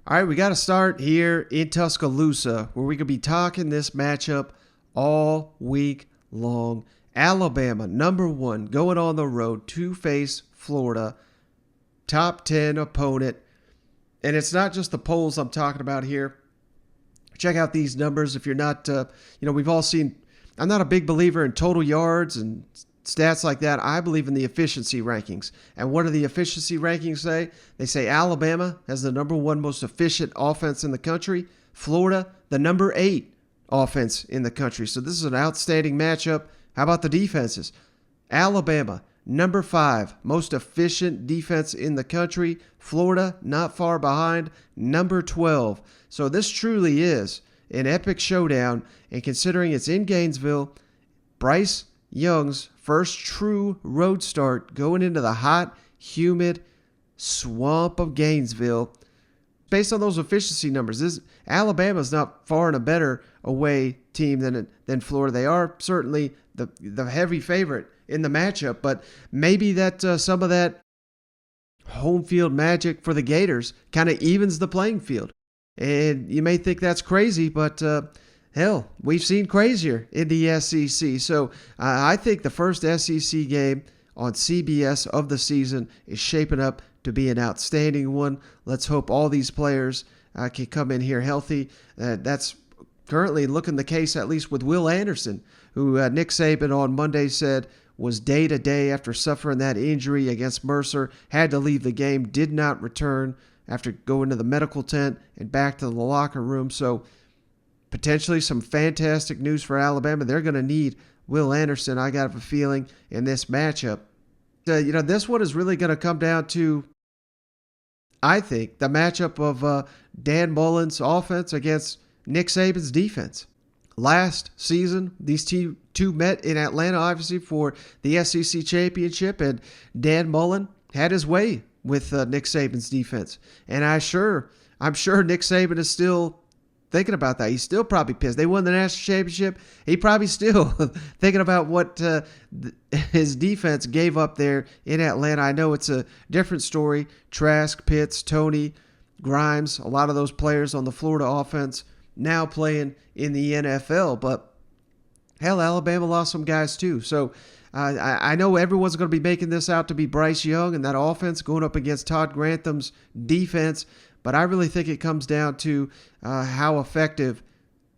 All right, we got to start here in Tuscaloosa, where we could be talking this matchup all week long. Alabama, number one, going on the road to face Florida, top 10 opponent. And it's not just the polls I'm talking about here. Check out these numbers if you're not, we've all seen. I'm not a big believer in total yards and stats like that. I believe in the efficiency rankings. And what do the efficiency rankings say? They say Alabama has the number one most efficient offense in the country. Florida, the number 8 offense in the country. So this is an outstanding matchup. How about the defenses? Alabama, number 5 most efficient defense in the country. Florida, not far behind, number 12. So this truly is an epic showdown. And considering it's in Gainesville, Bryce Young's first true road start going into the hot, humid swamp of Gainesville. Based on those efficiency numbers, Alabama's not far and a better away team than Florida. They are certainly the heavy favorite in the matchup, but maybe that some of that home field magic for the Gators kind of evens the playing field. And you may think that's crazy, but hell, we've seen crazier in the SEC. So I think the first SEC game on CBS of the season is shaping up to be an outstanding one. Let's hope all these players can come in here healthy. That's currently looking the case, at least with Will Anderson, who Nick Saban on Monday said was day-to-day after suffering that injury against Mercer, had to leave the game, did not return after going to the medical tent and back to the locker room. So potentially some fantastic news for Alabama. They're going to need Will Anderson, I got a feeling, in this matchup. This one is really going to come down to, I think, the matchup of Dan Mullen's offense against Nick Saban's defense. Last season, these two met in Atlanta, obviously, for the SEC championship, and Dan Mullen had his way with Nick Saban's defense. And I'm sure Nick Saban is still thinking about that. He's still probably pissed. They won the national championship. He probably still thinking about what his defense gave up there in Atlanta. I know it's a different story. Trask, Pitts, Tony, Grimes, a lot of those players on the Florida offense now playing in the NFL. But hell, Alabama lost some guys too. So I know everyone's going to be making this out to be Bryce Young and that offense going up against Todd Grantham's defense. But I really think it comes down to how effective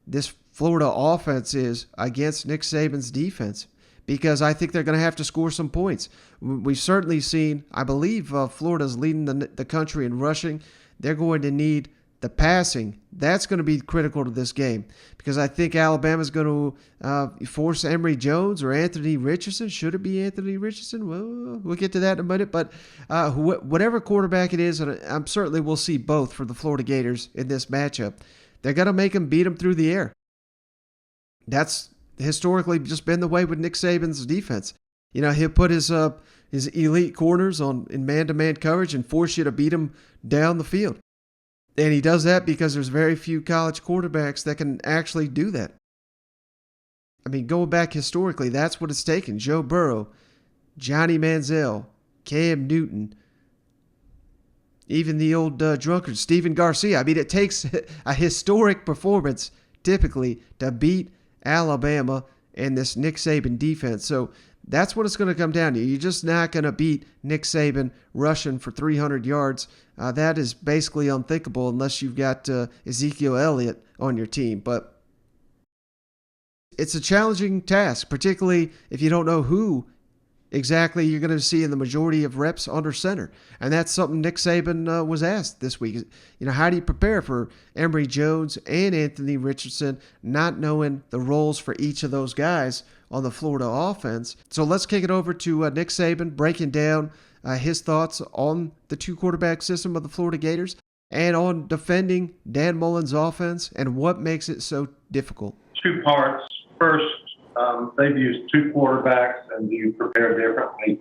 this Florida offense is against Nick Saban's defense, because I think they're going to have to score some points. We've certainly seen, I believe Florida's leading the country in rushing. They're going to need the passing. That's going to be critical to this game, because I think Alabama's going to force Emory Jones or Anthony Richardson. Should it be Anthony Richardson? Well, we'll get to that in a minute. But whatever quarterback it is, and I'm certainly we'll see both for the Florida Gators in this matchup, they're going to make them beat them through the air. That's historically just been the way with Nick Saban's defense. He'll put his elite corners in man-to-man coverage and force you to beat him down the field. And he does that because there's very few college quarterbacks that can actually do that. I mean, going back historically, that's what it's taken. Joe Burrow, Johnny Manziel, Cam Newton, even the old drunkard, Steven Garcia. I mean, it takes a historic performance typically to beat Alabama and this Nick Saban defense. So that's what it's going to come down to. You're just not going to beat Nick Saban rushing for 300 yards. That is basically unthinkable unless you've got Ezekiel Elliott on your team. But it's a challenging task, particularly if you don't know who exactly you're going to see in the majority of reps under center. And that's something Nick Saban was asked this week. How do you prepare for Emory Jones and Anthony Richardson, not knowing the roles for each of those guys on the Florida offense? So let's kick it over to Nick Saban, breaking down his thoughts on the two-quarterback system of the Florida Gators and on defending Dan Mullen's offense and what makes it so difficult. Two parts. First, they've used two quarterbacks, and do you prepare differently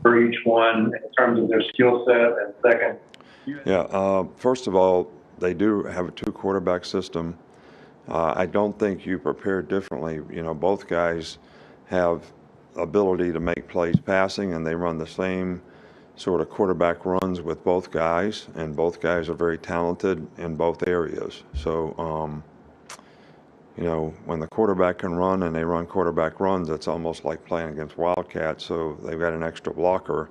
for each one in terms of their skill set? And second, first of all, they do have a two-quarterback system. I don't think you prepare differently. Both guys have ability to make plays passing, and they run the same sort of quarterback runs with both guys, and both guys are very talented in both areas. So, when the quarterback can run and they run quarterback runs, it's almost like playing against Wildcats. So they've got an extra blocker,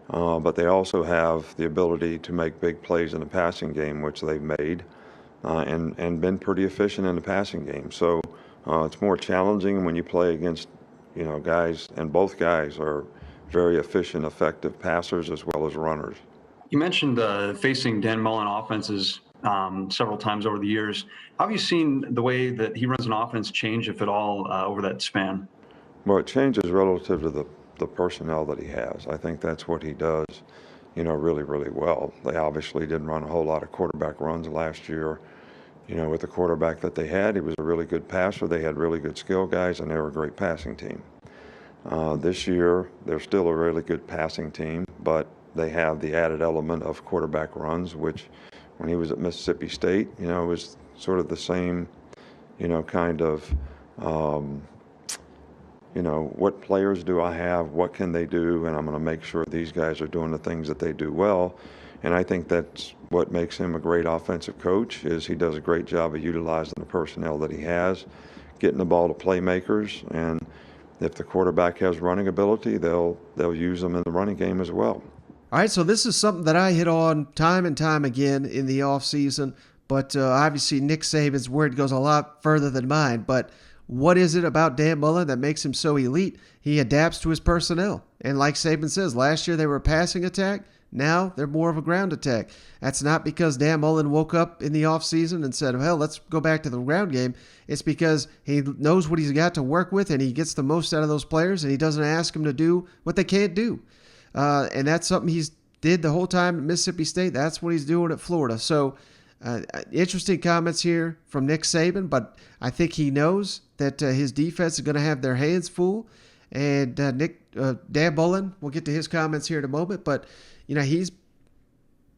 but they also have the ability to make big plays in the passing game, which they've made, and been pretty efficient in the passing game. So it's more challenging when you play against, guys, and both guys are very efficient, effective passers as well as runners. You mentioned facing Dan Mullen offenses several times over the years. How have you seen the way that he runs an offense change, if at all, over that span? Well, it changes relative to the personnel that he has. I think that's what he does, really, really well. They obviously didn't run a whole lot of quarterback runs last year. With the quarterback that they had, he was a really good passer. They had really good skill guys, and they were a great passing team. This year, they're still a really good passing team, but they have the added element of quarterback runs, which when he was at Mississippi State, was sort of the same, kind of, what players do I have, what can they do, and I'm going to make sure these guys are doing the things that they do well. And I think that's what makes him a great offensive coach, is he does a great job of utilizing the personnel that he has, getting the ball to playmakers, and if the quarterback has running ability, they'll use them in the running game as well. All right, so this is something that I hit on time and time again in the offseason, but obviously Nick Saban's word goes a lot further than mine. But what is it about Dan Mullen that makes him so elite? He adapts to his personnel. And like Saban says, last year they were a passing attack. Now they're more of a ground attack. That's not because Dan Mullen woke up in the offseason and said, well, let's go back to the ground game. It's because he knows what he's got to work with, and he gets the most out of those players, and he doesn't ask them to do what they can't do. And that's something he's did the whole time at Mississippi State. That's what he's doing at Florida. So interesting comments here from Nick Saban, but I think he knows that his defense is going to have their hands full. And Dan Mullen, we'll get to his comments here in a moment, but he's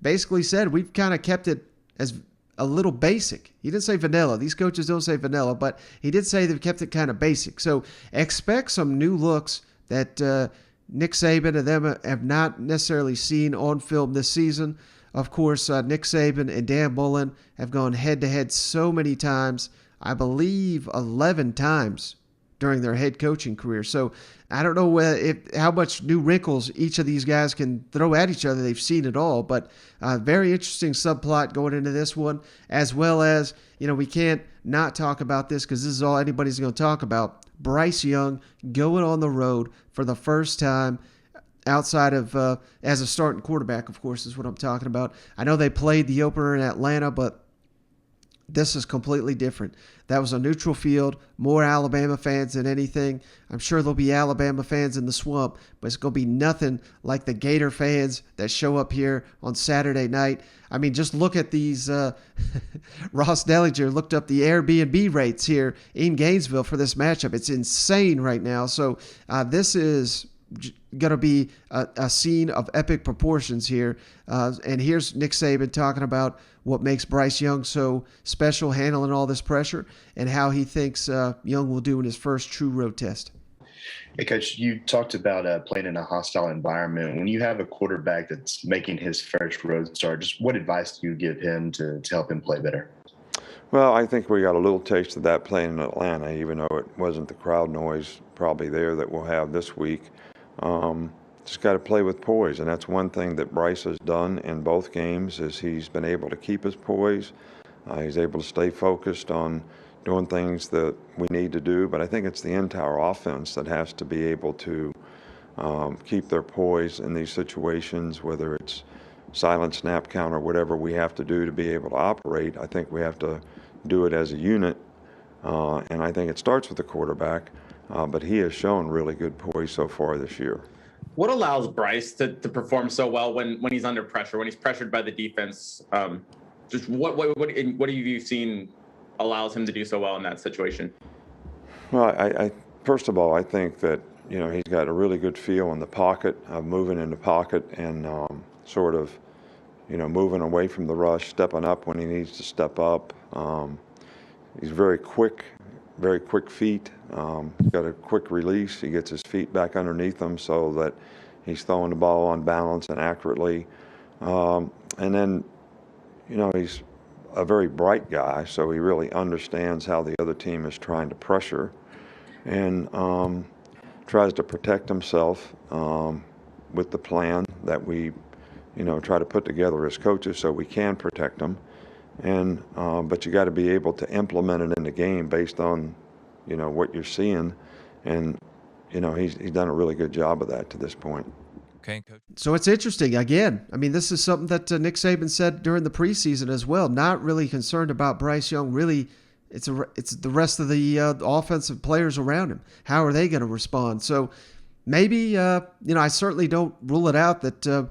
basically said we've kind of kept it as a little basic. He didn't say vanilla. These coaches don't say vanilla, but he did say they've kept it kind of basic. So expect some new looks that Nick Saban and them have not necessarily seen on film this season. Of course, Nick Saban and Dan Mullen have gone head-to-head so many times, I believe 11 times during their head coaching career. So I don't know how much new wrinkles each of these guys can throw at each other. They've seen it all, but very interesting subplot going into this one, as well as, we can't not talk about this because this is all anybody's going to talk about. Bryce Young going on the road for the first time outside of as a starting quarterback, of course, is what I'm talking about. I know they played the opener in Atlanta, but this is completely different. That was a neutral field, more Alabama fans than anything. I'm sure there'll be Alabama fans in the Swamp, but it's going to be nothing like the Gator fans that show up here on Saturday night. I mean, just look at these. Ross Dellinger looked up the Airbnb rates here in Gainesville for this matchup. It's insane right now. So this is going to be a scene of epic proportions here. And here's Nick Saban talking about what makes Bryce Young so special, handling all this pressure, and how he thinks Young will do in his first true road test. Hey, Coach, you talked about playing in a hostile environment. When you have a quarterback that's making his first road start, just what advice do you give him to help him play better? Well, I think we got a little taste of that playing in Atlanta, even though it wasn't the crowd noise probably there that we'll have this week. Just got to play with poise, and that's one thing that Bryce has done in both games is he's been able to keep his poise. He's able to stay focused on doing things that we need to do, but I think it's the entire offense that has to be able to keep their poise in these situations, whether it's silent snap count or whatever we have to do to be able to operate. I think we have to do it as a unit, and I think it starts with the quarterback, but he has shown really good poise so far this year. What allows Bryce to perform so well when he's under pressure, when he's pressured by the defense? Just what have you seen allows him to do so well in that situation? Well, I first of all, I think that he's got a really good feel in the pocket, moving in the pocket, and sort of moving away from the rush, stepping up when he needs to step up. He's very quick feet. He's got a quick release. He gets his feet back underneath him so that He's throwing the ball on balance and accurately. And then, he's a very bright guy, so he really understands how the other team is trying to pressure and tries to protect himself with the plan that we, try to put together as coaches so we can protect him. And but you got to be able to implement it in the game based on, what you're seeing. And, he's done a really good job of that to this point. Okay, Coach. So it's interesting. Again, I mean, this is something that Nick Saban said during the preseason as well. Not really concerned about Bryce Young. Really, it's the rest of the offensive players around him. How are they going to respond? So maybe, I certainly don't rule it out that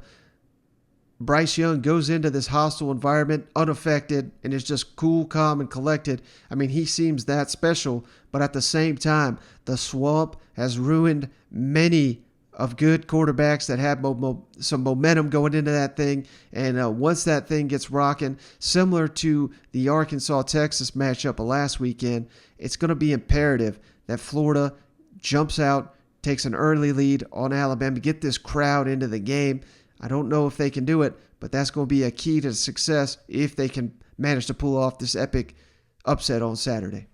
Bryce Young goes into this hostile environment unaffected and is just cool, calm, and collected. I mean, he seems that special, but at the same time, the swamp has ruined many of good quarterbacks that have some momentum going into that thing. And once that thing gets rocking, similar to the Arkansas-Texas matchup of last weekend, it's going to be imperative that Florida jumps out, takes an early lead on Alabama, get this crowd into the game. I don't know if they can do it, but that's going to be a key to success if they can manage to pull off this epic upset on Saturday.